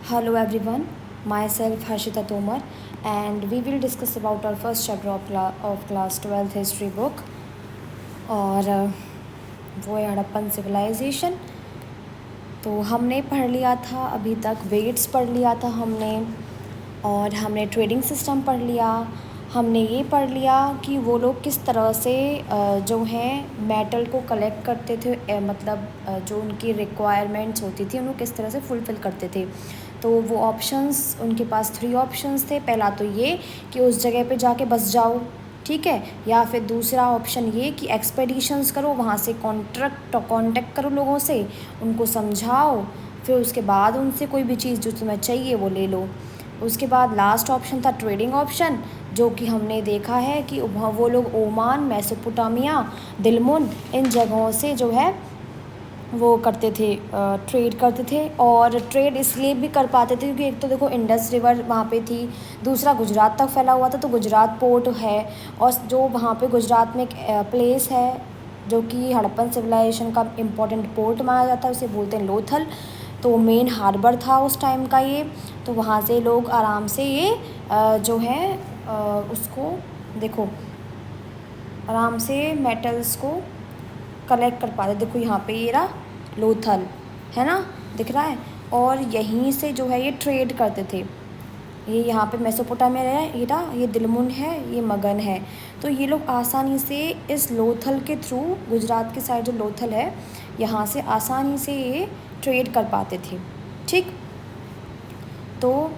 Hello everyone, myself Harshita Tomar and we will discuss about our first chapter of class 12th history book और वो है Harappan civilisation. तो हमने पढ़ लिया था अभी तक वेट्स पढ़ लिया था हमने, और हमने ट्रेडिंग सिस्टम पढ़ लिया। हमने ये पढ़ लिया कि वो लोग किस तरह से जो हैं मेटल को कलेक्ट करते थे, मतलब जो उनकी रिक्वायरमेंट्स होती थी उनको किस तरह से फुलफ़िल करते थे। तो वो ऑप्शंस उनके पास 3 ऑप्शंस थे। पहला तो ये कि उस जगह पे जाके बस जाओ, ठीक है, या फिर दूसरा ऑप्शन ये कि एक्सपेडिशंस करो, वहाँ से कांटेक्ट करो लोगों से, उनको समझाओ, फिर उसके बाद उनसे कोई भी चीज़ जो तुम्हें चाहिए वो ले लो। उसके बाद लास्ट ऑप्शन था ट्रेडिंग ऑप्शन, जो कि हमने देखा है कि वो लोग ओमान, मेसोपोटामिया, दिलमुन इन जगहों से जो है वो करते थे, ट्रेड करते थे। और ट्रेड इसलिए भी कर पाते थे क्योंकि एक तो देखो इंडस रिवर वहाँ पे थी, दूसरा गुजरात तक फैला हुआ था, तो गुजरात पोर्ट है, और जो वहाँ पे गुजरात में एक प्लेस है जो कि हड़प्पन सिविलाइजेशन का इम्पोर्टेंट पोर्ट माना जाता है, उसे बोलते हैं लोथल। तो मेन हार्बर था उस टाइम का ये। तो वहाँ से लोग आराम से ये जो है उसको देखो आराम से मेटल्स को कलेक्ट कर पाते। देखो यहाँ पे ये रहा लोथल, है ना, दिख रहा है, और यहीं से जो है ये ट्रेड करते थे। ये यहाँ पे मेसोपोटामिया है, ये रहा, ये दिलमुन है, ये मगन है। तो ये लोग आसानी से इस लोथल के थ्रू, गुजरात की साइड जो लोथल है, यहाँ से आसानी से ये ट्रेड कर पाते थे। ठीक, तो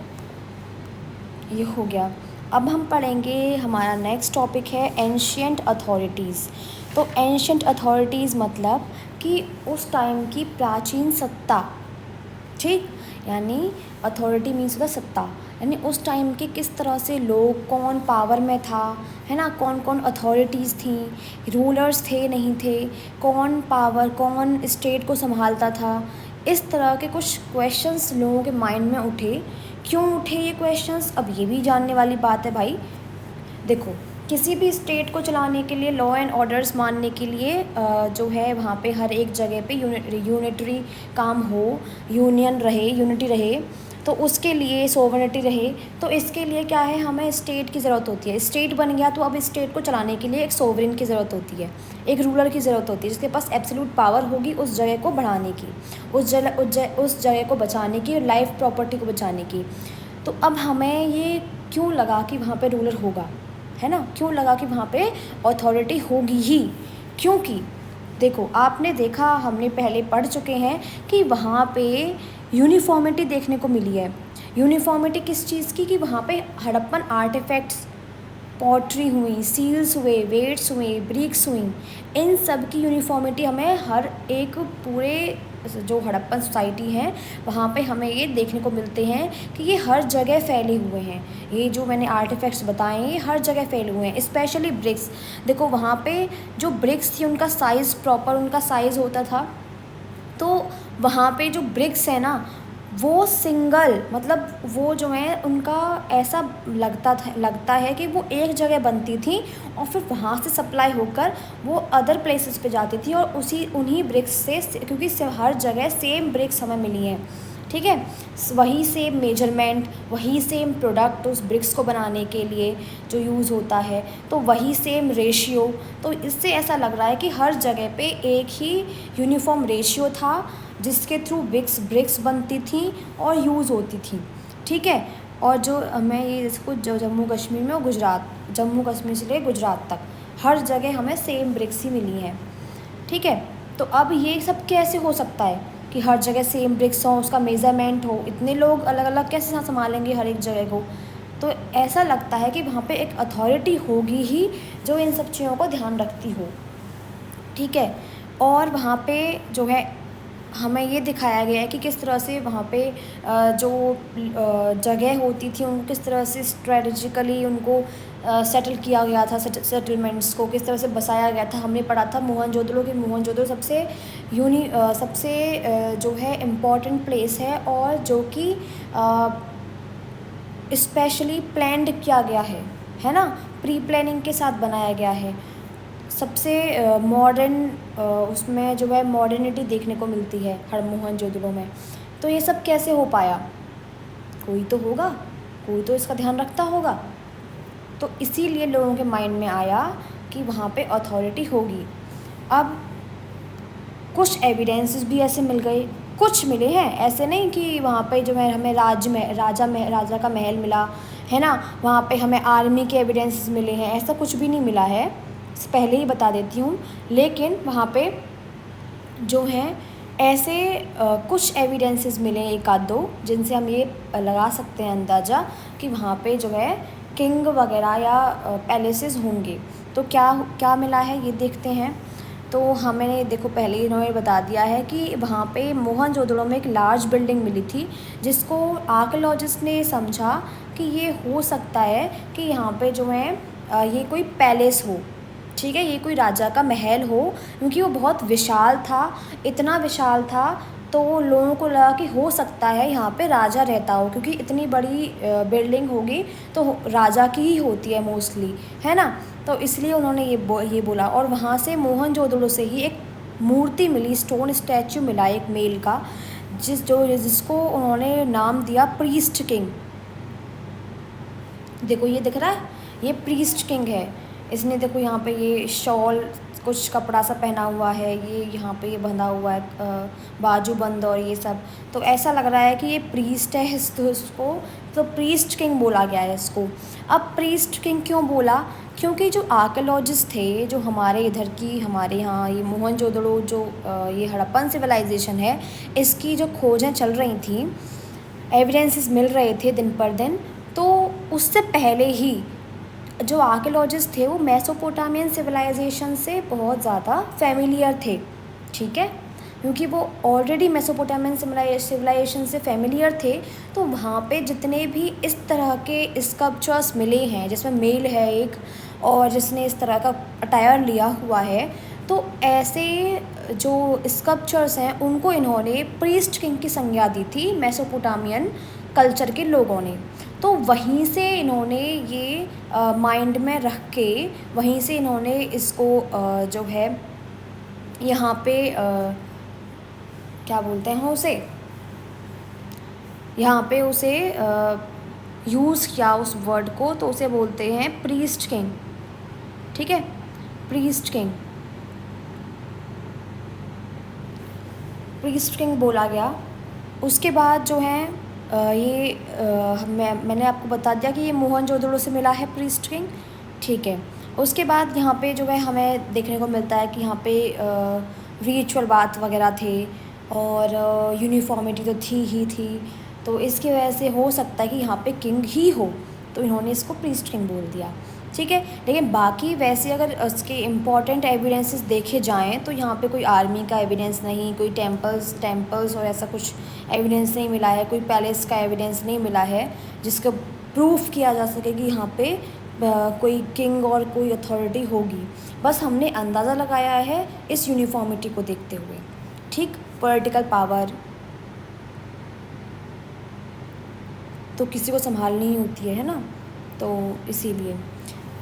ये हो गया। अब हम पढ़ेंगे, हमारा नेक्स्ट टॉपिक है एंशियंट अथॉरिटीज़। तो एंशियंट अथॉरिटीज़ मतलब कि उस टाइम की प्राचीन सत्ता, ठीक, यानी अथॉरिटी मीन्स होता सत्ता, यानी उस टाइम के किस तरह से लोग, कौन पावर में था, है ना, कौन कौन अथॉरिटीज़ थी, रूलर्स थे नहीं थे, कौन स्टेट को संभालता था। इस तरह के कुछ क्वेश्चंस लोगों के माइंड में उठे। क्यों उठे ये क्वेश्चंस, अब ये भी जानने वाली बात है भाई। देखो, किसी भी स्टेट को चलाने के लिए, लॉ एंड ऑर्डर्स मानने के लिए जो है वहाँ पे हर एक जगह पे यूनिटरी काम हो, यूनिटी रहे, तो उसके लिए सोवरेनिटी रहे। तो इसके लिए क्या है, हमें स्टेट की ज़रूरत होती है। स्टेट बन गया तो अब इस स्टेट को चलाने के लिए एक सोवरेन की ज़रूरत होती है, एक रूलर की ज़रूरत होती है जिसके पास एब्सोल्यूट पावर होगी उस जगह को बढ़ाने की, उस जगह को बचाने की, लाइफ प्रॉपर्टी को बचाने की। तो अब हमें ये क्यों लगा कि वहाँ पे रूलर होगा, है ना, क्यों लगा कि वहाँ पे अथॉरिटी होगी ही, क्योंकि देखो आपने देखा, हमने पहले पढ़ चुके हैं कि वहाँ पे यूनिफॉर्मिटी देखने को मिली है। यूनिफॉर्मिटी किस चीज़ की, कि वहाँ पे हड़प्पन आर्टिफैक्ट्स, पॉटरी हुई, सील्स हुए, वेट्स हुए, ब्रिक्स हुई, इन सब की यूनिफॉर्मिटी हमें हर एक पूरे जो हड़प्पन सोसाइटी है वहाँ पे हमें ये देखने को मिलते हैं कि ये हर जगह फैले हुए हैं। ये जो मैंने आर्टिफैक्ट्स बताए हैं ये हर जगह फैले हुए हैं, स्पेशली ब्रिक्स। देखो वहाँ पे जो ब्रिक्स थी उनका साइज़, प्रॉपर उनका साइज़ होता था। तो वहाँ पे जो ब्रिक्स है ना, वो सिंगल, मतलब वो जो है उनका ऐसा लगता है कि वो एक जगह बनती थी और फिर वहाँ से सप्लाई होकर वो अदर प्लेसेस पे जाती थी, और उन्हीं ब्रिक्स से, क्योंकि हर जगह सेम ब्रिक्स हमें मिली हैं, ठीक है, वही सेम मेजरमेंट, वही सेम प्रोडक्ट उस ब्रिक्स को बनाने के लिए जो यूज़ होता है, तो वही सेम रेशियो। तो इससे ऐसा लग रहा है कि हर जगह पे एक ही यूनिफॉर्म रेशियो था जिसके थ्रू ब्रिक्स बनती थी और यूज़ होती थी, ठीक है। और जो मैं ये इसको जो जम्मू कश्मीर में और गुजरात, जम्मू कश्मीर से ले गुजरात तक हर जगह हमें सेम ब्रिक्स ही मिली हैं, ठीक है। तो अब ये सब कैसे हो सकता है कि हर जगह सेम ब्रिक्स हो, उसका मेज़रमेंट हो, इतने लोग अलग अलग कैसे संभालेंगे हर एक जगह को। तो ऐसा लगता है कि वहाँ पे एक अथॉरिटी होगी ही जो इन सब चीज़ों को ध्यान रखती हो, ठीक है। और वहाँ पे जो है हमें ये दिखाया गया है कि किस तरह से वहाँ पे जो जगह होती थी उनको किस तरह से स्ट्रेटजिकली उनको सेटल किया गया था, सेटलमेंट्स को किस तरह से बसाया गया था। हमने पढ़ा था मोहनजोदड़ो कि मोहनजोदड़ो सबसे जो है इम्पॉर्टेंट प्लेस है, और जो कि स्पेशली प्लान्ड किया गया है ना, प्री प्लानिंग के साथ बनाया गया है। सबसे मॉडर्न उसमें जो है मॉडर्निटी देखने को मिलती है हर मोहनजोदड़ो में। तो ये सब कैसे हो पाया, कोई तो होगा, कोई तो इसका ध्यान रखता होगा। तो इसीलिए लोगों के माइंड में आया कि वहाँ पे अथॉरिटी होगी। अब कुछ एविडेंसेस भी ऐसे मिल गए, कुछ मिले हैं, ऐसे नहीं कि वहाँ पे जो है हमें राजा का महल मिला है ना, वहाँ पे हमें आर्मी के एविडेंसेस मिले हैं, ऐसा कुछ भी नहीं मिला है, पहले ही बता देती हूँ। लेकिन वहाँ पे जो हैं ऐसे कुछ एविडेंसेस मिले एक आध दो, जिनसे हम ये लगा सकते हैं अंदाज़ा कि वहाँ पे जो है किंग वगैरह या पैलेसेस होंगे। तो क्या क्या मिला है ये देखते हैं। तो हमें देखो पहले ही इन्होंने बता दिया है कि वहाँ पे मोहनजोदड़ो में एक लार्ज बिल्डिंग मिली थी, जिसको आर्कियोलॉजिस्ट ने समझा कि ये हो सकता है कि यहाँ पे जो है ये कोई पैलेस हो, ठीक है, ये कोई राजा का महल हो, क्योंकि वो बहुत विशाल था, इतना विशाल था। तो लोगों को लगा कि हो सकता है यहाँ पे राजा रहता हो, क्योंकि इतनी बड़ी बिल्डिंग होगी तो राजा की ही होती है मोस्टली, है ना। तो इसलिए उन्होंने ये बोला। और वहाँ से मोहनजोदड़ो से ही एक मूर्ति मिली, स्टोन स्टैचू मिला एक मेल का, जिसको उन्होंने नाम दिया प्रीस्ट किंग। देखो ये दिख रहा है, ये प्रीस्ट किंग है। इसने देखो यहाँ पे ये शॉल कुछ कपड़ा सा पहना हुआ है, ये यहाँ पे ये बंधा हुआ है बाजू बंद और ये सब। तो ऐसा लग रहा है कि ये प्रीस्ट है, इसको तो प्रीस्ट किंग बोला गया है इसको। अब प्रीस्ट किंग क्यों बोला, क्योंकि जो आर्कियोलॉजिस्ट थे, जो हमारे इधर की, हमारे यहाँ ये मोहनजोदड़ो जो ये हड़प्पन सिविलाइजेशन है, इसकी जो खोजें चल रही थी, एविडेंसेस मिल रहे थे दिन पर दिन, तो उससे पहले ही जो आर्कियोलॉजिस्ट थे वो मेसोपोटामियन सिविलाइजेशन से बहुत ज़्यादा फेमिलियर थे, ठीक है, क्योंकि वो ऑलरेडी मेसोपोटामियन सिविलाइजेशन से फेमिलियर थे। तो वहाँ पे जितने भी इस तरह के स्कल्पचर्स मिले हैं, जिसमें मेल है एक और जिसने इस तरह का अटायर लिया हुआ है, तो ऐसे जो स्कल्पचर्स हैं उनको इन्होंने प्रीस्ट किंग की संज्ञा दी थी मेसोपोटामियन कल्चर के लोगों ने। तो वहीं से इन्होंने ये माइंड में रख के, वहीं से इन्होंने इसको जो है यहाँ पे क्या बोलते हैं उसे, यहाँ पे उसे यूज़ किया उस वर्ड को, तो उसे बोलते हैं प्रीस्ट किंग, ठीक है, प्रीस्ट किंग, प्रीस्ट किंग बोला गया। उसके बाद जो है मैंने आपको बता दिया कि ये मोहनजोदड़ो से मिला है प्रीस्ट किंग, ठीक है। उसके बाद यहाँ पे जो है हमें देखने को मिलता है कि यहाँ पे रिचुअल बात वगैरह थे और यूनिफॉर्मिटी तो थी ही थी। तो इसकी वजह से हो सकता है कि यहाँ पे किंग ही हो, तो इन्होंने इसको प्रीस्ट किंग बोल दिया, ठीक है। लेकिन बाकी वैसे अगर उसके इम्पॉर्टेंट एविडेंसेस देखे जाएं तो यहाँ पे कोई आर्मी का एविडेंस नहीं, कोई टेम्पल्स और ऐसा कुछ एविडेंस नहीं मिला है, कोई पैलेस का एविडेंस नहीं मिला है जिसको प्रूफ किया जा सके कि यहाँ पे कोई किंग और कोई अथॉरिटी होगी। बस हमने अंदाज़ा लगाया है इस यूनिफॉर्मिटी को देखते हुए, ठीक। पॉलिटिकल पावर तो किसी को संभालनी ही होती है ना, तो इसीलिए।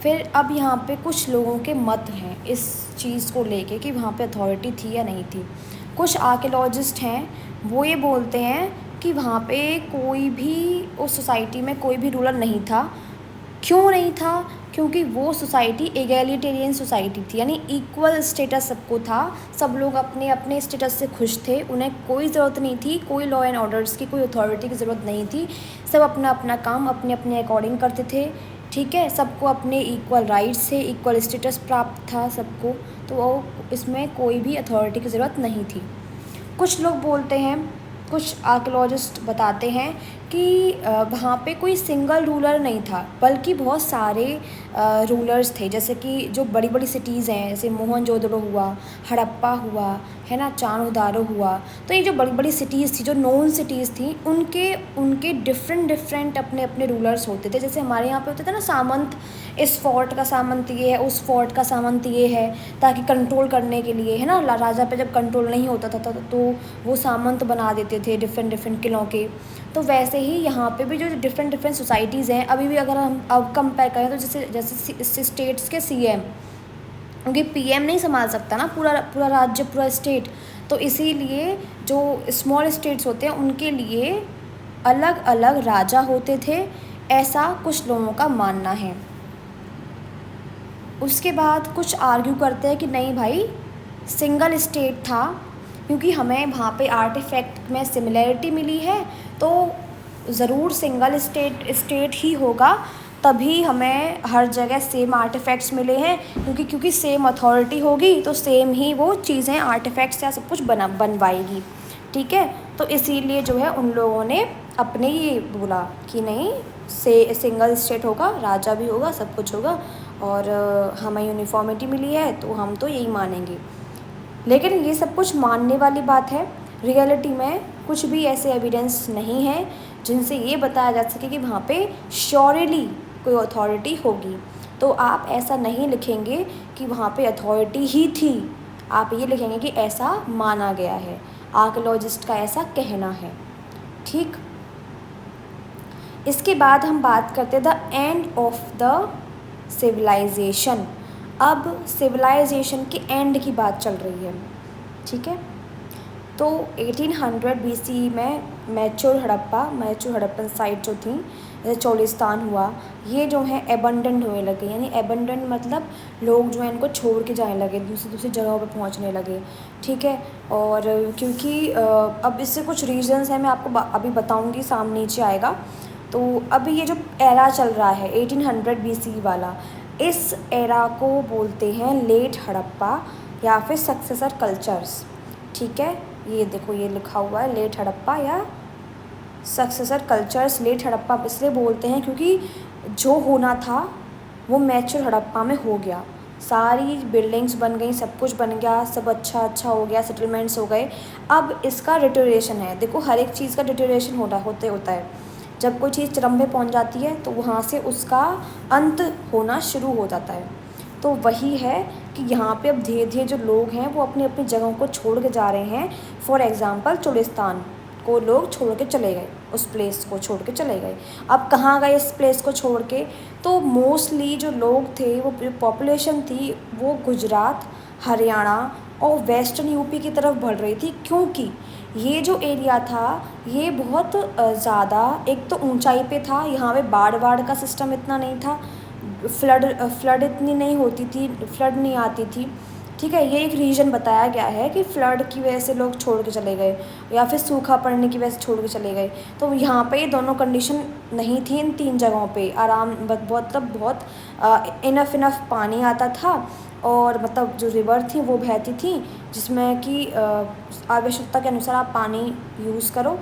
फिर अब यहाँ पे कुछ लोगों के मत हैं इस चीज़ को लेके कि वहाँ पे अथॉरिटी थी या नहीं थी। कुछ आर्कियोलॉजिस्ट हैं वो ये बोलते हैं कि वहाँ पे कोई भी, उस सोसाइटी में कोई भी रूलर नहीं था। क्यों नहीं था, क्योंकि वो सोसाइटी एगैलिटेरियन सोसाइटी थी, यानी इक्वल स्टेटस सबको था, सब लोग अपने अपने स्टेटस से खुश थे, उन्हें कोई ज़रूरत नहीं थी, कोई लॉ एंड ऑर्डर्स की, कोई अथॉरिटी की ज़रूरत नहीं थी। सब अपना अपना काम अपने अपने अकॉर्डिंग करते थे, ठीक है। सबको अपने इक्वल राइट्स से इक्वल स्टेटस प्राप्त था सबको, तो वो इसमें कोई भी अथॉरिटी की ज़रूरत नहीं थी। कुछ लोग बोलते हैं, कुछ आर्कियोलॉजिस्ट बताते हैं कि वहाँ पे कोई सिंगल रूलर नहीं था, बल्कि बहुत सारे रूलर्स थे। जैसे कि जो बड़ी बड़ी सिटीज़ हैं, जैसे मोहनजोदड़ो हुआ, हड़प्पा हुआ, है ना, चान्होदारो हुआ, तो ये जो बड़ी बड़ी सिटीज़ थी, जो नोन सिटीज़ थी, उनके डिफरेंट अपने अपने रूलर्स होते थे। जैसे हमारे यहाँ पे होते थे ना सामंत, इस फोर्ट का सामंत ये है, उस फोर्ट का सामंत ये है, ताकि कंट्रोल करने के लिए, है ना, राजा पे जब कंट्रोल नहीं होता था तो वो सामंत बना देते थे डिफरेंट किलों के। तो वैसे ही यहाँ पे भी जो डिफरेंट सोसाइटीज़ हैं, अभी भी अगर हम अब कंपेयर करें तो जैसे स्टेट्स के सीएम, क्योंकि पीएम नहीं संभाल सकता ना पूरा राज्य, पूरा स्टेट, तो इसीलिए जो स्मॉल स्टेट्स होते हैं उनके लिए अलग अलग राजा होते थे, ऐसा कुछ लोगों का मानना है। उसके बाद कुछ आर्ग्यू करते हैं कि नहीं भाई, सिंगल स्टेट था, क्योंकि हमें वहाँ पे आर्टिफैक्ट में सिमिलैरिटी मिली है, तो ज़रूर सिंगल स्टेट ही होगा, तभी हमें हर जगह सेम आर्टिफैक्ट्स मिले हैं, क्योंकि सेम अथॉरिटी होगी तो सेम ही वो चीज़ें आर्टिफैक्ट्स या सब कुछ बनवाएगी। ठीक है, तो इसीलिए जो है उन लोगों ने अपने ये बोला कि नहीं, सिंगल स्टेट होगा, राजा भी होगा, सब कुछ होगा, और हमें यूनिफॉर्मिटी मिली है तो हम तो यही मानेंगे। लेकिन ये सब कुछ मानने वाली बात है, रियलिटी में कुछ भी ऐसे एविडेंस नहीं है जिनसे ये बताया जा सके कि वहाँ पे श्योरली कोई अथॉरिटी होगी। तो आप ऐसा नहीं लिखेंगे कि वहाँ पे अथॉरिटी ही थी, आप ये लिखेंगे कि ऐसा माना गया है, आर्कियोलॉजिस्ट का ऐसा कहना है। ठीक, इसके बाद हम बात करते हैं the end of the civilization. अब सिविलाइजेशन के एंड की बात चल रही है। ठीक है, तो 1800 BC में मैचुर हड़प्पन साइट जो थी, जैसे चोलिस्तान हुआ, ये जो है एबंडेंट होने लगे। यानी एबंडेंट मतलब लोग जो है इनको छोड़ के जाने लगे, दूसरी जगहों पे पहुंचने लगे। ठीक है, और क्योंकि अब इससे कुछ रीजंस हैं, मैं आपको अभी बताऊंगी, सामने नीचे आएगा। तो अभी ये जो एरा चल रहा है 1800 BC वाला, इस एरा को बोलते हैं लेट हड़प्पा या फिर सक्सेसर कल्चर्स। ठीक है, ये देखो ये लिखा हुआ है लेट हड़प्पा या सक्सेसर कल्चर्स। लेट हड़प्पा इसलिए बोलते हैं क्योंकि जो होना था वो मैचुर हड़प्पा में हो गया, सारी बिल्डिंग्स बन गई, सब कुछ बन गया, सब अच्छा हो गया, सेटलमेंट्स हो गए। अब इसका डिटोरेशन है, देखो हर एक चीज़ का डिटोरेशन होता है। जब कोई चीज़ चरम पे पहुंच जाती है तो वहाँ से उसका अंत होना शुरू हो जाता है। तो वही है कि यहाँ पे अब धीरे धीरे जो लोग हैं वो अपनी अपनी जगहों को छोड़ के जा रहे हैं। फॉर एग्ज़ाम्पल चोलिस्तान को लोग छोड़ के चले गए, उस प्लेस को छोड़ के चले गए। अब कहाँ गए इस प्लेस को छोड़ के? तो मोस्टली जो लोग थे, वो पॉपुलेशन थी, वो गुजरात, हरियाणा और वेस्टर्न यूपी की तरफ बढ़ रही थी, क्योंकि ये जो एरिया था ये बहुत ज़्यादा, एक तो ऊंचाई पे था, यहाँ पे बाढ़ का सिस्टम इतना नहीं था, फ्लड इतनी नहीं होती थी, फ्लड नहीं आती थी। ठीक है, ये एक रीज़न बताया गया है कि फ्लड की वजह से लोग छोड़ के चले गए या फिर सूखा पड़ने की वजह से छोड़ के चले गए। तो यहाँ पे ये दोनों कंडीशन नहीं थी, इन 3 जगहों पे बहुत इनफ पानी आता था, और मतलब जो रिवर थी वो बहती थी, जिसमें कि आवश्यकता के अनुसार आप पानी यूज़ करो।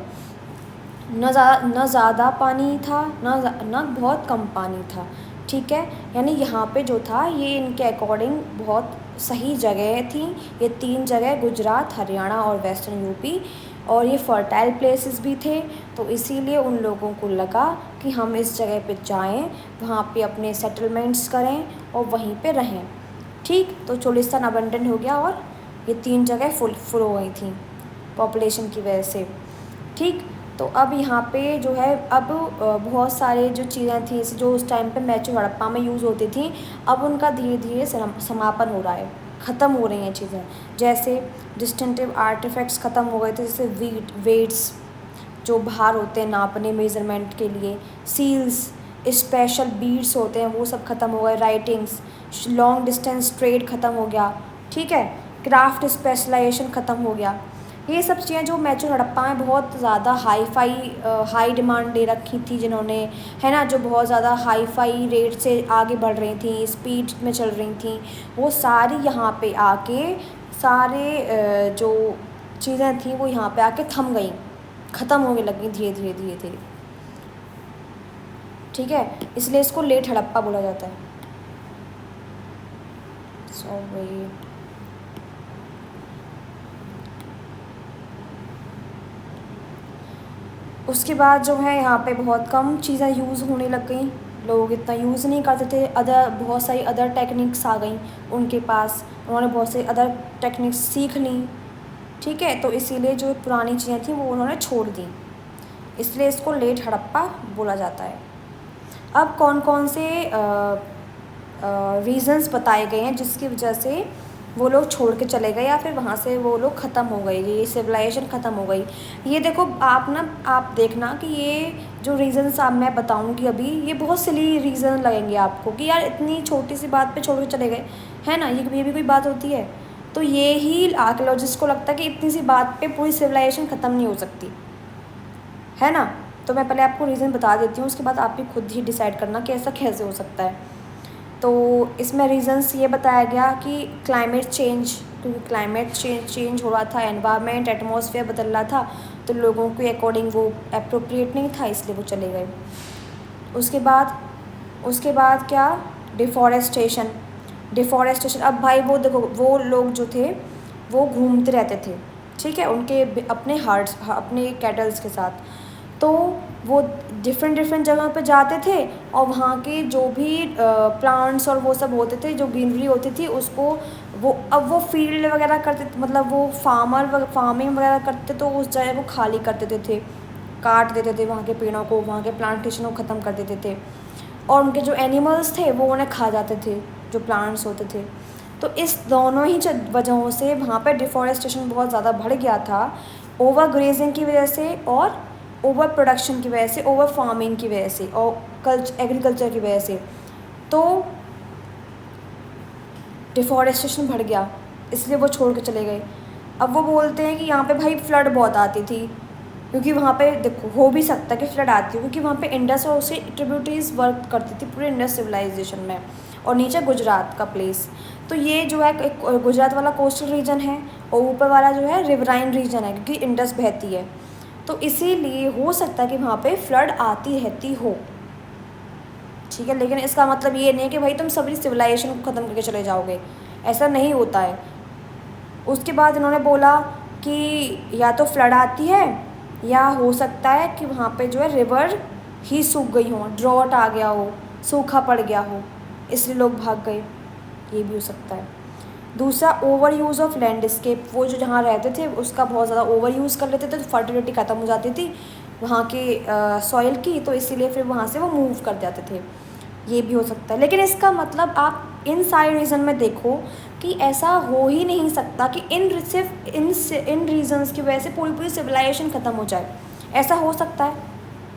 न ज़्यादा पानी था, न बहुत कम पानी था। ठीक है, यानी यहाँ पे जो था ये इनके अकॉर्डिंग बहुत सही जगह थी, ये 3 जगह, गुजरात, हरियाणा और वेस्टर्न यूपी, और ये फर्टाइल प्लेसेस भी थे। तो इसीलिए उन लोगों को लगा कि हम इस जगह पे जाएं, वहाँ पे अपने सेटलमेंट्स करें और वहीं पे रहें। ठीक, तो चोलिस्तान अबंडन हो गया और ये 3 जगह फुल हो गई थी पॉपुलेशन की वजह से। ठीक, तो अब यहाँ पे जो है अब बहुत सारे जो चीज़ें थी जो उस टाइम पे मैचुर हड़प्पा में यूज़ होती थी, अब उनका धीरे धीरे समापन हो रहा है, ख़त्म हो रही हैं चीज़ें। जैसे डिस्टिंक्टिव आर्टिफैक्ट्स ख़त्म हो गए थे, जैसे वेट्स जो बाहर होते हैं नापने मेज़रमेंट के लिए, सील्स, स्पेशल बीड्स होते हैं, वो सब ख़त्म हो गए। राइटिंग्स, लॉन्ग डिस्टेंस ट्रेड ख़त्म हो गया। ठीक है, क्राफ्ट स्पेशलाइजेशन ख़त्म हो गया। ये सब चीज़ें जो मैचुर हड़प्पा में बहुत ज़्यादा हाई डिमांड दे रखी थी जिन्होंने, है ना, जो बहुत ज़्यादा हाई फाई रेट से आगे बढ़ रही थी, स्पीड में चल रही थी, वो सारी यहाँ पे आके सारे जो चीज़ें थी वो यहाँ पे आके थम गई, ख़त्म होने लगी धीरे धीरे। ठीक है, इसलिए इसको लेट हड़प्पा बोला जाता है। सॉरी, उसके बाद जो है यहाँ पे बहुत कम चीज़ें यूज़ होने लग गई, लोग इतना यूज़ नहीं करते थे। बहुत सारी अदर टेक्निक्स आ गई उनके पास, उन्होंने बहुत सारी अदर टेक्निक्स सीख ली। ठीक है, तो इसीलिए जो पुरानी चीज़ें थी वो उन्होंने छोड़ दी, इसलिए इसको लेट हड़प्पा बोला जाता है। अब कौन कौन से रीज़न्स बताए गए हैं जिसकी वजह से वो लोग छोड़ के चले गए या फिर वहाँ से वो लोग ख़त्म हो गए, ये सिविलाइजेशन ख़त्म हो गई। ये देखो आप देखना कि ये जो रीज़न्स आप मैं बताऊँगी अभी, ये बहुत सिली रीज़न लगेंगे आपको कि यार इतनी छोटी सी बात पे छोड़ के चले गए, है ना, ये भी कोई बात होती है। तो ये ही आर्कियोलॉजिस्ट को लगता है कि इतनी सी बात पे पूरी सिविलाइजेशन ख़त्म नहीं हो सकती, है ना। तो मैं पहले आपको रीज़न बता देती हूँ, उसके बाद आप भी खुद ही डिसाइड करना कि ऐसा कैसे हो सकता है। तो इसमें रीज़न्स ये बताया गया कि क्लाइमेट चेंज, क्योंकि क्लाइमेट चेंज हो रहा था, एनवायरनमेंट एटमॉस्फेयर बदल रहा था, तो लोगों के अकॉर्डिंग वो अप्रोप्रिएट नहीं था, इसलिए वो चले गए। उसके बाद क्या, डिफॉरेस्टेशन। अब भाई वो देखो, वो लोग जो थे वो घूमते रहते थे, ठीक है, उनके अपने हर्ड्स, अपने कैटल्स के साथ। तो वो डिफरेंट जगह पे जाते थे और वहाँ के जो भी प्लांट्स और वो सब होते थे, जो ग्रीनरी होती थी, उसको वो फील्ड वगैरह करते, मतलब वो फार्मिंग वगैरह करते, तो उस जगह को खाली कर देते थे, काट देते थे वहाँ के पेड़ों को, वहाँ के प्लांटेशन को ख़त्म कर देते थे, और उनके जो एनिमल्स थे वो उन्हें खा जाते थे, जो प्लांट्स होते थे। तो इस दोनों ही वजहों से वहाँ पे डिफॉरेस्टेशन बहुत ज़्यादा बढ़ गया था, ओवर ग्रेजिंग की वजह से और ओवर प्रोडक्शन की वजह से, ओवर फार्मिंग की वजह से और एग्रीकल्चर की वजह से। तो डिफॉरेस्टेशन बढ़ गया, इसलिए वो छोड़ के चले गए। अब वो बोलते हैं कि यहाँ पे भाई फ्लड बहुत आती थी, क्योंकि वहाँ पे देखो हो भी सकता है कि फ्लड आती हो, क्योंकि वहाँ पे इंडस और उससे ट्रिब्यूटरीज वर्क करती थी पूरे इंडस सिविलाइजेशन में, और नीचे गुजरात का प्लेस। तो ये जो है एक गुजरात वाला कोस्टल रीजन है, और ऊपर वाला जो है रिवराइन रीजन है, क्योंकि इंडस बहती है। तो इसीलिए हो सकता है कि वहाँ पे फ्लड आती रहती हो, ठीक है। लेकिन इसका मतलब ये नहीं है कि भाई तुम सभी सिविलाइजेशन को ख़त्म करके चले जाओगे, ऐसा नहीं होता है। उसके बाद इन्होंने बोला कि या तो फ्लड आती है, या हो सकता है कि वहाँ पे जो है रिवर ही सूख गई हो, ड्रॉट आ गया हो, सूखा पड़ गया हो, इसलिए लोग भाग गए, ये भी हो सकता है। दूसरा, ओवर यूज़ ऑफ लैंडस्केप, वो जो जहाँ रहते थे उसका बहुत ज़्यादा ओवर यूज़ कर लेते थे, तो फर्टिलिटी ख़त्म हो जाती थी वहाँ के सॉइल की, तो इसीलिए फिर वहाँ से वो मूव कर जाते थे, ये भी हो सकता है। लेकिन इसका मतलब आप इन सारे रीज़न में देखो कि ऐसा हो ही नहीं सकता कि सिर्फ इन रीजंस की वजह से पूरी सिविलाइजेशन ख़त्म हो जाए। ऐसा हो सकता है?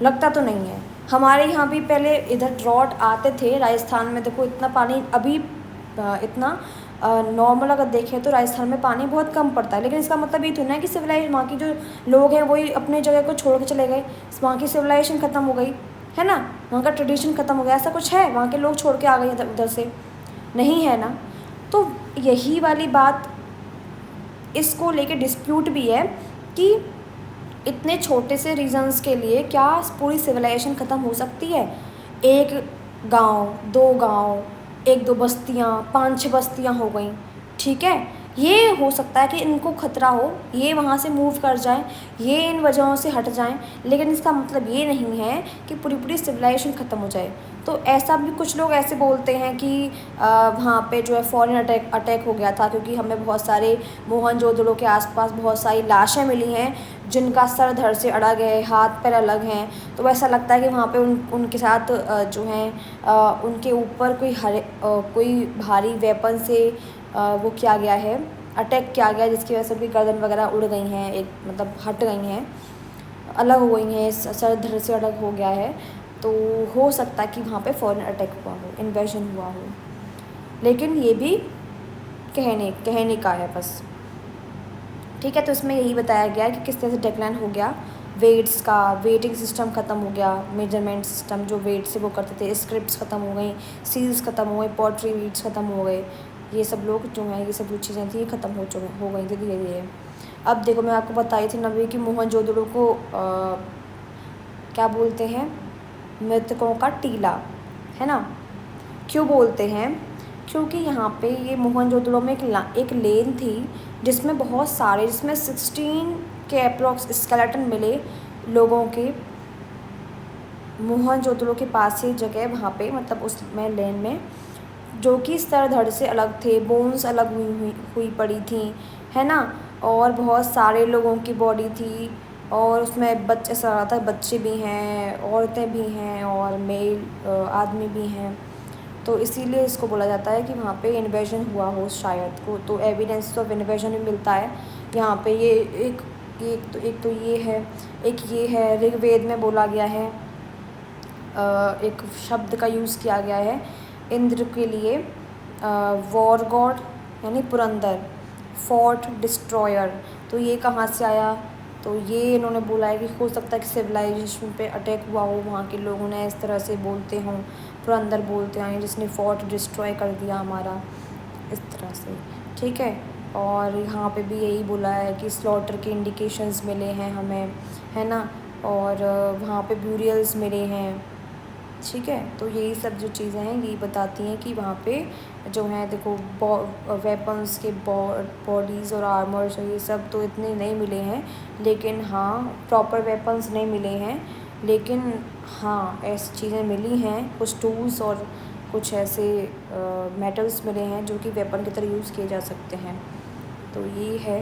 लगता तो नहीं है। हमारे यहाँ भी पहले इधर ड्रॉट आते थे, राजस्थान में देखो इतना पानी अभी इतना नॉर्मल अगर देखें तो राजस्थान में पानी बहुत कम पड़ता है, लेकिन इसका मतलब ये तो नहीं है कि सिविलाइज वहाँ की जो लोग हैं वही अपने जगह को छोड़ के चले गए, वहाँ की सिविलाइजेशन ख़त्म हो गई, है ना, वहाँ का ट्रेडिशन ख़त्म हो गया, ऐसा कुछ है? वहाँ के लोग छोड़ के आ गए उधर से, नहीं है ना। तो यही वाली बात इसको लेके डिस्प्यूट भी है कि इतने छोटे से रीजंस के लिए क्या पूरी सिविलाइजेशन ख़त्म हो सकती है? एक गांव, दो गांव, एक दो बस्तियां, 5-6 बस्तियां हो गई, ठीक है, ये हो सकता है कि इनको खतरा हो, ये वहाँ से मूव कर जाएं, ये इन वजहों से हट जाएं, लेकिन इसका मतलब ये नहीं है कि पूरी सिविलाइजेशन ख़त्म हो जाए। तो ऐसा भी कुछ लोग ऐसे बोलते हैं कि वहाँ पे जो है फॉरेन अटैक हो गया था, क्योंकि हमें बहुत सारे मोहनजोदड़ो के आसपास बहुत सारी लाशें मिली हैं जिनका सर धड़ से अड़ग है, हाथ पैर अलग हैं, तो ऐसा लगता है कि वहाँ पे उनके साथ जो हैं उनके ऊपर कोई भारी वेपन से वो किया गया है, अटैक किया गया, जिसकी वजह से उनकी गर्दन वगैरह उड़ गई हैं, एक मतलब हट गई हैं, अलग हो गई हैं, सर धड़ से अलग हो गया है। तो हो सकता है कि वहाँ पे फॉरेन अटैक हुआ हो, इन्वेजन हुआ हो, लेकिन ये भी कहने का है बस, ठीक है। तो इसमें यही बताया गया कि किस तरह से डिक्लाइन हो गया वेट्स का, वेटिंग सिस्टम ख़त्म हो गया, मेजरमेंट सिस्टम जो वेट से वो करते थे, स्क्रिप्ट्स ख़त्म हो गई, सील्स ख़त्म हो गए, पॉटरी वीट्स ख़त्म हो गए, ये सब लोग जो हैं, ये सब जो चीज़ें थी ख़त्म हो गई थी धीरे धीरे। अब देखो, मैं आपको बताई थी नबी कि मोहनजोदड़ो को क्या बोलते हैं, मृतकों का टीला, है ना। क्यों बोलते हैं? क्योंकि यहाँ पे ये मोहनजोदड़ो में एक लेन थी जिसमें 16 के अप्रॉक्स स्केलेटन मिले लोगों के। मोहनजोदड़ो के पास ही जगह वहाँ पे, मतलब उस में लेन में, जो कि सर धड़ से अलग थे, बोन्स अलग हुई पड़ी थी, है ना, और बहुत सारे लोगों की बॉडी थी, और उसमें बच्चे, ऐसा था बच्चे भी हैं, औरतें भी हैं, और मेल आदमी भी हैं। तो इसीलिए इसको बोला जाता है कि वहाँ पे इन्वेजन हुआ हो शायद को। तो एविडेंस ऑफ इन्वेजन भी मिलता है यहाँ पे। ये एक तो ये है, एक ये है ऋग्वेद में बोला गया है, एक शब्द का यूज़ किया गया है इंद्र के लिए, वॉर गॉड यानी पुरंदर, फोर्ट डिस्ट्रॉयर। तो ये कहाँ से आया, तो ये इन्होंने बोला है कि हो सकता है कि सिविलाइजेशन पे अटैक हुआ हो, वहाँ के लोगों ने इस तरह से बोलते हों, पुरंदर बोलते हैं जिसने फोर्ट डिस्ट्रॉय कर दिया हमारा, इस तरह से, ठीक है। और यहाँ पे भी यही बोला है कि स्लॉटर के इंडिकेशंस मिले हैं हमें, है ना, और वहाँ पे ब्यूरियल्स मिले हैं, ठीक है। तो यही सब जो चीज़ें हैं यही बताती हैं कि वहाँ पे जो है देखो वेपन्स के बॉडीज़ और आर्मर्स ये सब तो इतने नहीं मिले हैं, लेकिन हाँ प्रॉपर वेपन्स नहीं मिले हैं, लेकिन हाँ ऐसी चीज़ें मिली हैं, कुछ टूल्स और कुछ ऐसे मेटल्स मिले हैं जो कि वेपन की तरह यूज़ किए जा सकते हैं। तो ये है।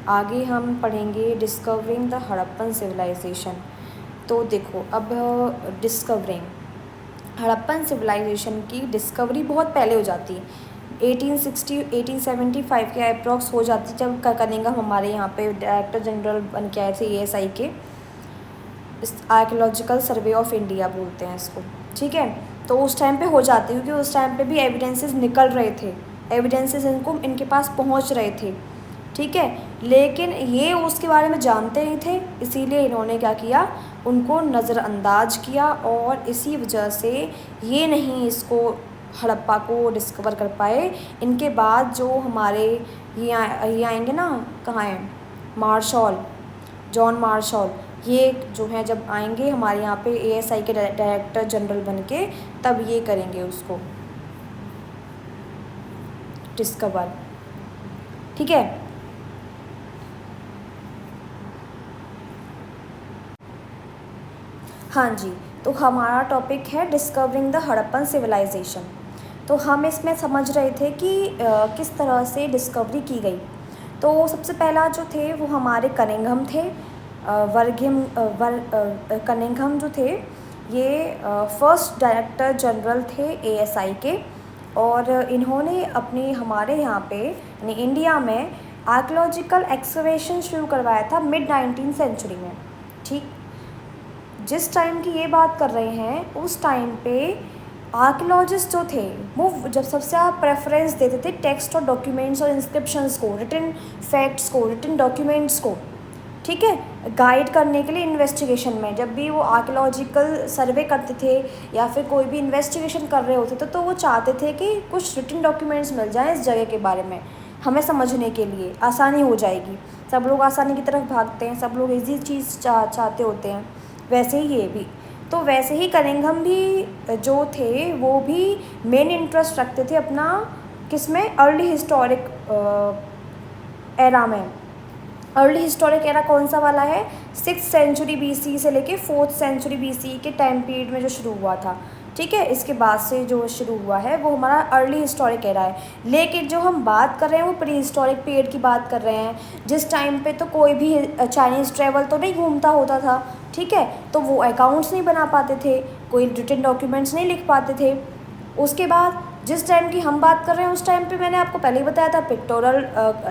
आगे हम पढ़ेंगे डिस्कवरिंग द हड़प्पन सिविलाइजेशन। तो देखो अब डिस्कवरिंग हड़प्पन सिविलाइजेशन की डिस्कवरी बहुत पहले हो जाती है, 1875 के अप्रॉक्स हो जाती, जब कनिंघम हमारे यहाँ पे डायरेक्टर जनरल बन के आए थे ASI के, आर्कियोलॉजिकल सर्वे ऑफ इंडिया बोलते हैं इसको, ठीक है। तो उस टाइम पे हो जाती है, क्योंकि उस टाइम पे भी एविडेंसेस निकल रहे थे, एविडेंसेस इनके पास पहुँच रहे थे, ठीक है। लेकिन ये उसके बारे में जानते नहीं थे, इसीलिए इन्होंने क्या किया, उनको नज़रअंदाज किया, और इसी वजह से ये नहीं इसको हड़प्पा को डिस्कवर कर पाए। इनके बाद जो हमारे ये आएंगे ना, कहाँ हैं, मार्शल, जॉन मार्शल, ये जो है जब आएंगे हमारे यहाँ पे ASI के डायरेक्टर जनरल बन के, तब ये करेंगे उसको डिस्कवर, ठीक है। हाँ जी, तो हमारा टॉपिक है डिस्कवरिंग द हड़प्पन सिविलाइजेशन। तो हम इसमें समझ रहे थे कि किस तरह से डिस्कवरी की गई। तो सबसे पहला जो थे वो हमारे कनिंघम थे, कनिंघम जो थे ये फर्स्ट डायरेक्टर जनरल थे ASI के, और इन्होंने अपनी हमारे यहाँ पे यानी इंडिया में आर्कियोलॉजिकल एक्सकवेशन शुरू करवाया था मिड 19th सेंचुरी में, ठीक। जिस टाइम की ये बात कर रहे हैं उस टाइम पे आर्कियोलॉजिस्ट जो थे वो जब सबसे ज़्यादा प्रेफरेंस देते थे टेक्स्ट और डॉक्यूमेंट्स और इंस्क्रिप्शंस को, रिटन फैक्ट्स को, रिटन डॉक्यूमेंट्स को, ठीक है, गाइड करने के लिए इन्वेस्टिगेशन में। जब भी वो आर्कियोलॉजिकल सर्वे करते थे या फिर कोई भी इन्वेस्टिगेशन कर रहे होते थे, तो वो चाहते थे कि कुछ रिटन डॉक्यूमेंट्स मिल जाएँ इस जगह के बारे में, हमें समझने के लिए आसानी हो जाएगी। सब लोग आसानी की तरफ भागते हैं, सब लोग ईजी चीज़ चाहते होते हैं, वैसे ही ये भी। तो वैसे ही कनिंघम भी जो थे वो भी मेन इंटरेस्ट रखते थे अपना किस में, अर्ली हिस्टोरिक एरा में। अर्ली हिस्टोरिक एरा कौन सा वाला है, 6th सेंचुरी BC से लेके 4th सेंचुरी BC के टाइम पीरियड में जो शुरू हुआ था, ठीक है। इसके बाद से जो शुरू हुआ है वो हमारा अर्ली हिस्टोरिक एरा है। लेकिन जो हम बात कर रहे हैं वो प्री हिस्टोरिक पीरियड की बात कर रहे हैं, जिस टाइम पे तो कोई भी चाइनीज़ ट्रैवल तो नहीं घूमता होता था, ठीक है। तो वो अकाउंट्स नहीं बना पाते थे, कोई रिटन डॉक्यूमेंट्स नहीं लिख पाते थे। उसके बाद जिस टाइम की हम बात कर रहे हैं उस टाइम पे मैंने आपको पहले ही बताया था पिक्टोरल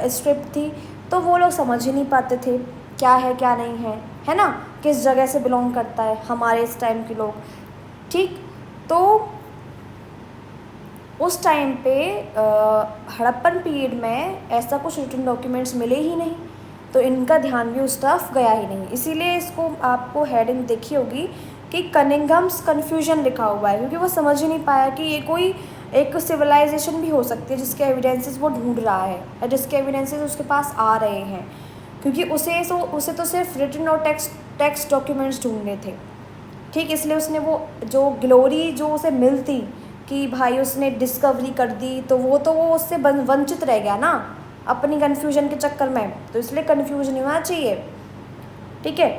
स्क्रिप्ट थी, तो वो लोग समझ ही नहीं पाते थे क्या है क्या नहीं है ना, किस जगह से बिलोंग करता है हमारे इस टाइम के लोग, ठीक। तो उस टाइम पे हड़प्पन पीरियड में ऐसा कुछ रिटन डॉक्यूमेंट्स मिले ही नहीं, तो इनका ध्यान भी उस तरफ गया ही नहीं। इसीलिए इसको आपको हेडिंग देखी होगी कि कनिंघम्स कन्फ्यूजन लिखा हुआ है, क्योंकि वो समझ ही नहीं पाया कि ये कोई एक सिविलाइजेशन भी हो सकती है जिसके एविडेंसेस वो ढूंढ रहा है या जिसके एविडेंसेस उसके पास आ रहे हैं, क्योंकि उसे तो सिर्फ रिटन और टेक्स्ट डॉक्यूमेंट्स ढूंढने थे, ठीक। इसलिए उसने वो जो ग्लोरी जो उसे मिलती कि भाई उसने डिस्कवरी कर दी, तो वो उससे वंचित रह गया ना अपनी कन्फ्यूजन के चक्कर में, तो इसलिए कन्फ्यूज नहीं होना चाहिए, ठीक है।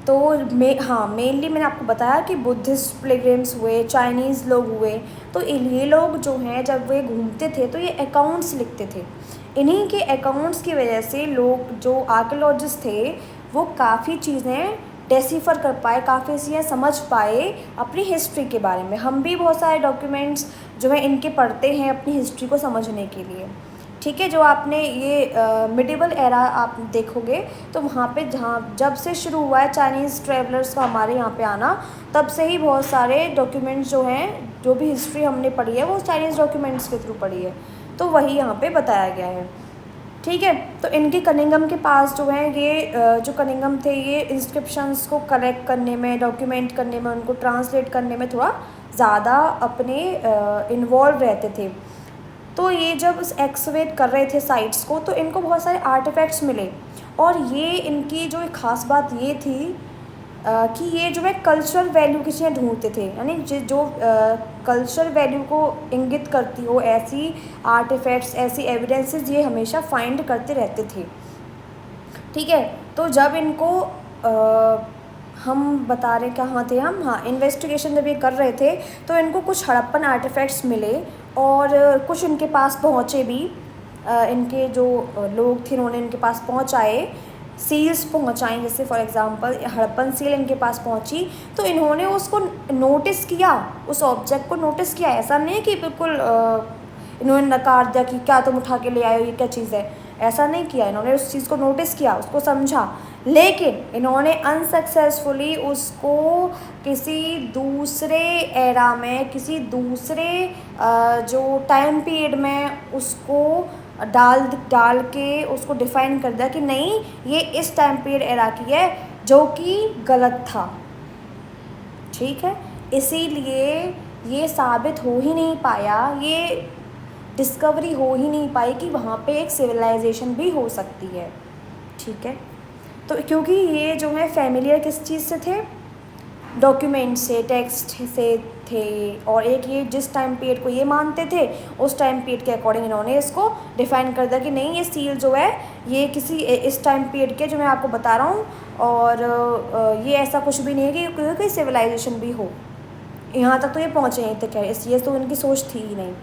तो मेनली मैंने आपको बताया कि बुद्धिस्ट पिलग्रिम्स हुए, चाइनीज़ लोग हुए, तो ये लोग जो हैं जब वे घूमते थे तो ये अकाउंट्स लिखते थे। इन्हीं के अकाउंट्स की वजह से लोग जो आर्कियोलॉजिस्ट थे वो काफ़ी चीज़ें डेसीफर कर पाए, काफ़ी चीज़ें समझ पाए अपनी हिस्ट्री के बारे में। हम भी बहुत सारे डॉक्यूमेंट्स जो है इनके पढ़ते हैं अपनी हिस्ट्री को समझने के लिए। ठीक है, जो आपने ये मिडिवल एरा आप देखोगे तो वहाँ पे जहाँ जब से शुरू हुआ है चाइनीज़ ट्रेवलर्स का हमारे यहाँ पे आना, तब से ही बहुत सारे डॉक्यूमेंट्स जो हैं, जो भी हिस्ट्री हमने पढ़ी है वो चाइनीज़ डॉक्यूमेंट्स के थ्रू पढ़ी है, तो वही यहाँ पे बताया गया है। ठीक है, तो इनके कनिंघम के पास जो है ये जो कनिंघम थे ये इंस्क्रिप्शंस को कलेक्ट करने में, डॉक्यूमेंट करने में, उनको ट्रांसलेट करने में थोड़ा ज़्यादा अपने इन्वॉल्व रहते थे। तो ये जब एक्सवेट कर रहे थे साइट्स को तो इनको बहुत सारे आर्टिफैक्ट्स मिले, और ये इनकी जो एक ख़ास बात ये थी कि ये जो है कल्चरल वैल्यू की चीज़ें ढूंढते थे, यानी जो कल्चरल वैल्यू को इंगित करती हो ऐसी आर्टिफैक्ट्स, ऐसी एविडेंसेस ये हमेशा फाइंड करते रहते थे। ठीक है, तो जब इनको हम बता रहे कहाँ थे हम, हाँ, इन्वेस्टिगेशन जब ये कर रहे थे तो इनको कुछ हड़प्पन आर्टिफैक्ट्स मिले और कुछ इनके पास पहुँचे भी। इनके जो लोग थे उन्होंने इनके पास पहुँचाए, सील्स पहुँचाएँ, जैसे फॉर एग्ज़ाम्पल हड़प्पन सील इनके पास पहुँची तो इन्होंने उसको नोटिस किया, उस ऑब्जेक्ट को नोटिस किया। ऐसा नहीं है कि बिल्कुल इन्होंने नकार दिया कि क्या तुम उठा के ले आए हो, ये क्या चीज़ है, ऐसा नहीं किया। इन्होंने उस चीज़ को नोटिस किया, उसको समझा, लेकिन इन्होंने अनसक्सेसफुली उसको किसी दूसरे एरा में, किसी दूसरे जो टाइम पीरियड में उसको डाल के उसको डिफ़ाइन कर दिया कि नहीं ये इस टाइम पीरियड एरा की है, जो कि गलत था। ठीक है, इसीलिए ये साबित हो ही नहीं पाया, ये डिस्कवरी हो ही नहीं पाई कि वहाँ पे एक सिविलाइजेशन भी हो सकती है। ठीक है, तो क्योंकि ये जो है फैमिलियर किस चीज़ से थे, डॉक्यूमेंट से, टेक्स्ट से थे, और एक ये जिस टाइम पीरियड को ये मानते थे उस टाइम पीरियड के अकॉर्डिंग इन्होंने इसको डिफ़ाइन कर दिया कि नहीं ये सील जो है ये किसी इस टाइम पीरियड के जो मैं आपको बता रहा हूँ, और ये ऐसा कुछ भी नहीं है कि कोई सिविलाइजेशन भी हो। यहाँ तक तो ये पहुँचे हैं तक है, इसलिए तो उनकी सोच थी ही नहीं,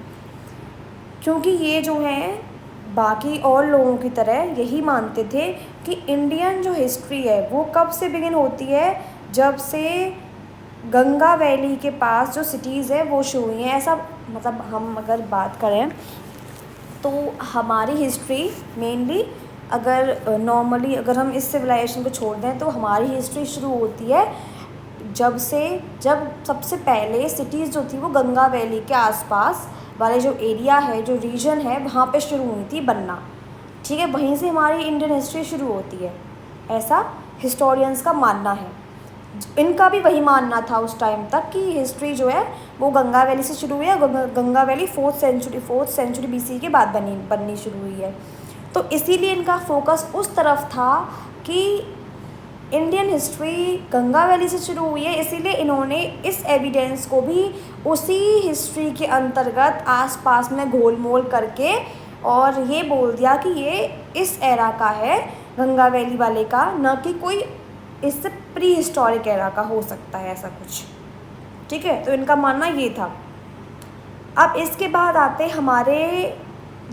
क्योंकि ये जो हैं बाकी और लोगों की तरह यही मानते थे कि इंडियन जो हिस्ट्री है वो कब से बिगिन होती है, जब से गंगा वैली के पास जो सिटीज़ है वो शुरू हुई हैं। ऐसा मतलब हम अगर बात करें तो हमारी हिस्ट्री मेनली अगर नॉर्मली अगर हम इस सिविलाइजेशन को छोड़ दें तो हमारी हिस्ट्री शुरू होती है जब सबसे पहले सिटीज़ जो थी वो गंगा वैली के आसपास वाले जो एरिया है, जो रीजन है, वहाँ पे शुरू हुई थी बनना। ठीक है, वहीं से हमारी इंडियन हिस्ट्री शुरू होती है, ऐसा हिस्टोरियंस का मानना है। इनका भी वही मानना था उस टाइम तक कि हिस्ट्री जो है वो गंगा वैली से शुरू हुई है। Ganga valley 4th century BC के बाद बननी शुरू हुई है। तो इसीलिए इनका फोकस उस तरफ था कि इंडियन हिस्ट्री गंगा वैली से शुरू हुई है, इसीलिए इन्होंने इस एविडेंस को भी उसी हिस्ट्री के अंतर्गत आसपास में घोल मोल करके और ये बोल दिया कि ये इस एरा का है, गंगा वैली वाले का, न कि कोई इससे प्री हिस्टोरिक एरा का हो सकता है ऐसा कुछ। ठीक है, तो इनका मानना ये था। अब इसके बाद आते हमारे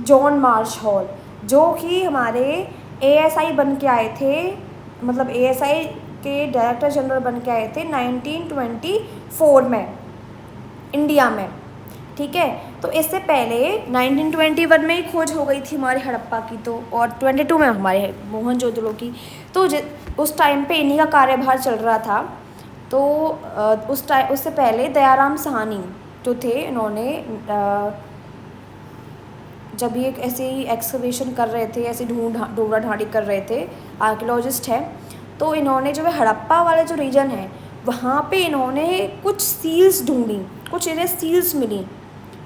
जॉन मार्शल, जो कि हमारे ASI बन के आए थे, मतलब ASI के डायरेक्टर जनरल बन के आए थे 1924 में इंडिया में। ठीक है, तो इससे पहले 1921 में ही खोज हो गई थी हमारे हड़प्पा की, तो और 22 में हमारे मोहनजोदड़ो की। तो उस टाइम पे इन्हीं का कार्यभार चल रहा था। तो उससे पहले दयाराम साहनी जो थे, इन्होंने जब ये ऐसे ही एक्सकवेशन कर रहे थे, ऐसे ढूंढा ढांडी कर रहे थे, आर्कियोलॉजिस्ट है, तो इन्होंने जो है हड़प्पा वाले जो रीजन है वहाँ पे इन्होंने कुछ सील्स ढूंढी, कुछ इन्हें सील्स मिली।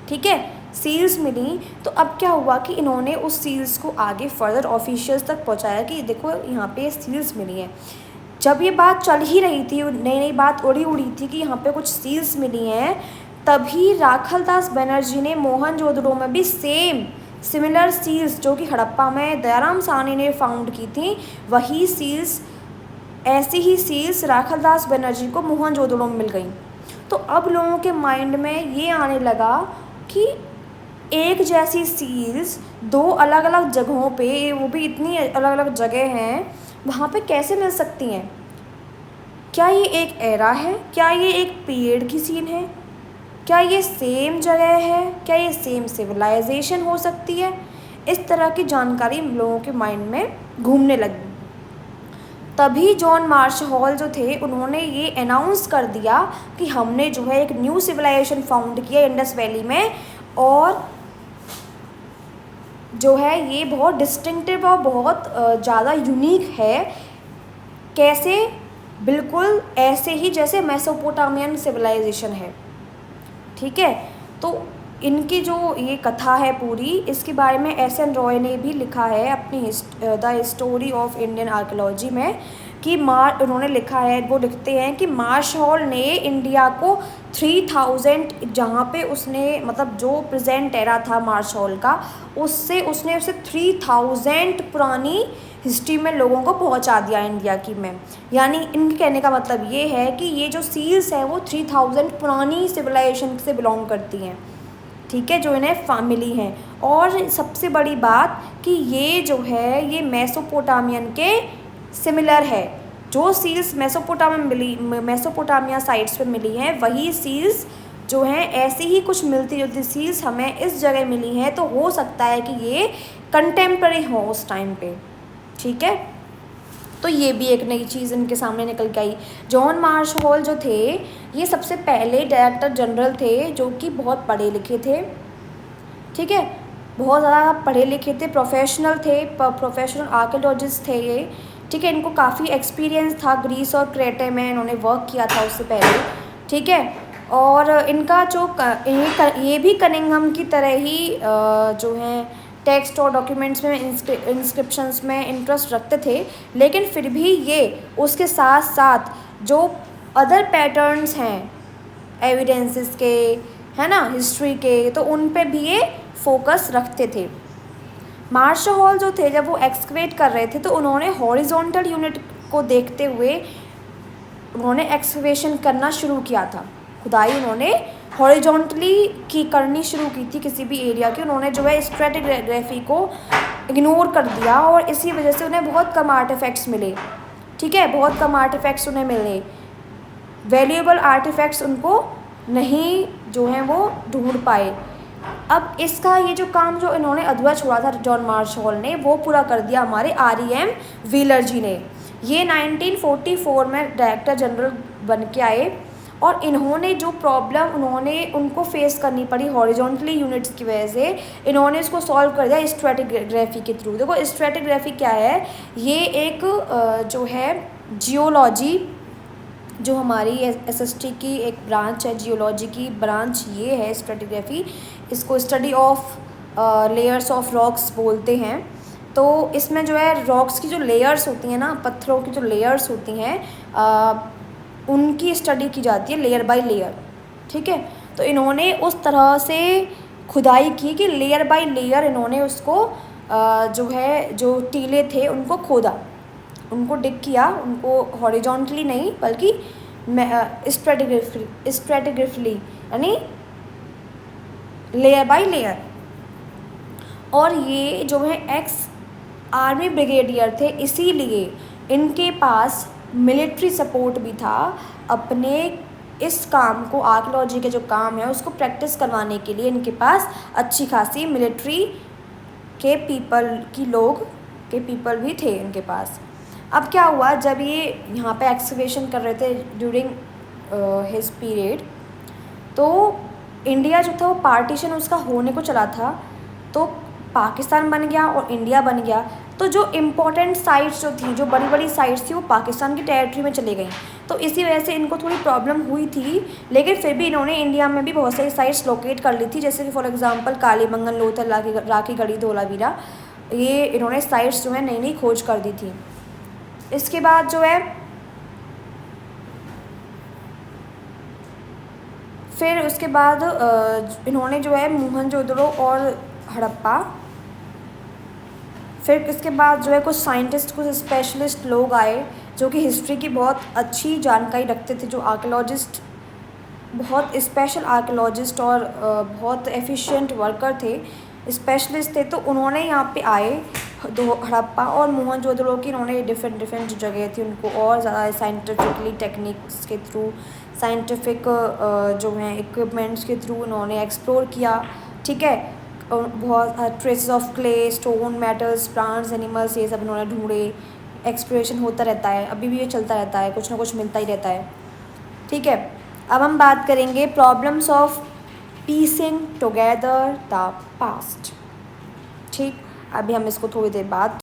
ठीक है, सील्स मिली, तो अब क्या हुआ कि इन्होंने उस सील्स को आगे फर्दर ऑफिशियल्स तक पहुँचाया कि देखो यहाँ पे सील्स मिली हैं। जब ये बात चल ही रही थी, नई नई बात उड़ी थी कि यहाँ पे कुछ सील्स मिली हैं, तभी राखलदास बनर्जी ने मोहनजोदड़ो में भी सिमिलर सील्स जो कि हड़प्पा में दयाराम साहनी ने फाउंड की थी, वही सील्स, ऐसी ही सील्स राखलदास बनर्जी को मोहनजोदड़ो में मिल गई। तो अब लोगों के माइंड में ये आने लगा कि एक जैसी सील्स दो अलग अलग जगहों पे, वो भी इतनी अलग अलग जगह हैं, वहाँ पे कैसे मिल सकती हैं। क्या ये एक एरा है, क्या ये एक पीरियड की सीन है, क्या ये सेम जगह है, क्या ये सेम सिविलाइजेशन हो सकती है। इस तरह की जानकारी लोगों के माइंड में घूमने लगी। तभी जॉन मार्शल जो थे उन्होंने ये अनाउंस कर दिया कि हमने जो है एक न्यू सिविलाइजेशन फाउंड किया इंडस वैली में, और जो है ये बहुत डिस्टिंक्टिव और बहुत ज़्यादा यूनिक है। कैसे? बिल्कुल ऐसे ही जैसे मेसोपोटामियन सिविलाइजेशन है। ठीक है, तो इनकी जो ये कथा है पूरी, इसके बारे में एस.एन. रॉय ने भी लिखा है अपनी the history of Indian archaeology में कि उन्होंने लिखा है, वो लिखते हैं कि मार्शल ने इंडिया को 3000, जहाँ पे उसने मतलब जो प्रेजेंट एरा था मार्शल का, उससे उसने उसे 3000 पुरानी हिस्ट्री में लोगों को पहुंचा दिया इंडिया की में। यानी इनके कहने का मतलब ये है कि ये जो सील्स है वो 3000 पुरानी सिविलाइजेशन से बिलोंग करती हैं। ठीक है, जो इन्हें मिली हैं। और सबसे बड़ी बात कि ये जो है ये मेसोपोटामियन के सिमिलर है। जो सील्स मेसोपोटामिया साइट्स पे मिली हैं, वही सील्स जो हैं ऐसी ही कुछ मिलती जुलती सील्स हमें इस जगह मिली हैं। तो हो सकता है कि ये कंटेम्प्रेरी हो उस टाइम पे। ठीक है, तो ये भी एक नई चीज़ इनके सामने निकल के आई। जॉन मार्शल जो थे ये सबसे पहले डायरेक्टर जनरल थे जो कि बहुत पढ़े लिखे थे। ठीक है, बहुत ज़्यादा पढ़े लिखे थे, प्रोफेशनल थे, प्रोफेशनल आर्कियोलॉजिस्ट थे ये। ठीक है, इनको काफ़ी एक्सपीरियंस था, ग्रीस और क्रेटे में इन्होंने वर्क किया था उससे पहले। ठीक है, और इनका जो ये भी कनिंघम की तरह ही जो है टेक्स्ट और डॉक्यूमेंट्स में इंस्क्रिप्शंस में इंटरेस्ट रखते थे, लेकिन फिर भी ये उसके साथ साथ जो अदर पैटर्न्स हैं एविडेंसेस के, है ना, हिस्ट्री के, तो उन पे भी ये फोकस रखते थे। मार्शल जो थे जब वो एक्सकवेट कर रहे थे तो उन्होंने हॉरिजॉन्टल यूनिट को देखते हुए उन्होंने एक्सकवेशन करना शुरू किया था। खुदाई उन्होंने हॉरिजॉन्टली करनी शुरू की थी किसी भी एरिया की। उन्होंने जो है स्ट्रेटिग्राफी को इग्नोर कर दिया और इसी वजह से उन्हें बहुत कम आर्टिफैक्ट्स मिले। ठीक है, बहुत कम आर्टिफैक्ट्स उन्हें मिले, वैल्यूएबल आर्टिफैक्ट्स उनको नहीं जो है वो ढूंढ पाए। अब इसका ये जो काम जो इन्होंने अधूरा छोड़ा था जॉन मार्शल ने, वो पूरा कर दिया हमारे R.E.M. व्हीलर जी ने। ये 1944 में डायरेक्टर जनरल बन के आए और इन्होंने जो प्रॉब्लम उनको फेस करनी पड़ी हॉरिजॉन्टली यूनिट्स की वजह से, इन्होंने इसको सॉल्व कर दिया स्ट्रैटिग्राफी के थ्रू। देखो स्ट्रैटिग्राफी क्या है, ये एक जो है जियोलॉजी, जो हमारी SST की एक ब्रांच है, जियोलॉजी की ब्रांच ये है स्ट्रैटिग्राफी। इसको study of layers of rocks बोलते हैं। तो इसमें जो है रॉक्स की जो लेयर्स होती हैं ना, पत्थरों की जो लेयर्स होती हैं, उनकी स्टडी की जाती है लेयर बाय लेयर। ठीक है, तो इन्होंने उस तरह से खुदाई की कि लेयर बाय लेयर इन्होंने उसको जो है जो टीले थे उनको खोदा, उनको डिग किया, उनको हॉरिजॉन्टली नहीं बल्कि स्ट्रैटिग्राफिकली यानी लेयर बाय लेयर। और ये जो है एक्स आर्मी ब्रिगेडियर थे, इसीलिए इनके पास मिलिट्री सपोर्ट भी था अपने इस काम को, आर्कियोलॉजी के जो काम है उसको प्रैक्टिस करवाने के लिए इनके पास अच्छी खासी मिलिट्री के पीपल भी थे इनके पास। अब क्या हुआ, जब ये यहाँ पे एक्सकवेशन कर रहे थे ड्यूरिंग हिज पीरियड, तो इंडिया जो था वो पार्टीशन उसका होने को चला था, तो पाकिस्तान बन गया और इंडिया बन गया। तो जो इम्पोर्टेंट साइट्स जो थी, जो बड़ी बड़ी साइट्स थी, वो पाकिस्तान की टेरिटरी में चली गई। तो इसी वजह से इनको थोड़ी प्रॉब्लम हुई थी, लेकिन फिर भी इन्होंने इंडिया में भी बहुत सारी साइट्स लोकेट कर ली थी, जैसे कि फॉर एग्जांपल कालीबंगन, लोथल, राखी गढ़ी, धोलावीरा, ये इन्होंने साइट्स जो है नई नई खोज कर दी थी। इसके बाद जो है फिर उसके बाद इन्होंने जो है मोहनजोदड़ो और हड़प्पा, फिर इसके बाद जो है कुछ साइंटिस्ट, कुछ स्पेशलिस्ट लोग आए जो कि हिस्ट्री की बहुत अच्छी जानकारी रखते थे, जो आर्कियोलॉजिस्ट, बहुत स्पेशल आर्कियोलॉजिस्ट और बहुत एफिशिएंट वर्कर थे, स्पेशलिस्ट थे। तो उन्होंने यहाँ पे आए, दो हड़प्पा और मोहनजोदड़ो की इन्होंने डिफरेंट डिफरेंट जो जगह थी उनको और ज़्यादा साइंटिफिकली टेक्निक्स के थ्रू, साइंटिफिक जो हैं इक्विपमेंट्स के थ्रू इन्होंने एक्सप्लोर किया। ठीक है, बहुत traces of clay, stone, metals, plants, animals, ये सब इन्होंने ढूंढे। एक्सप्लोरेशन होता रहता है, अभी भी ये चलता रहता है, कुछ ना कुछ मिलता ही रहता है। ठीक है, अब हम बात करेंगे problems of piecing together the past. ठीक, अभी हम इसको थोड़ी देर बाद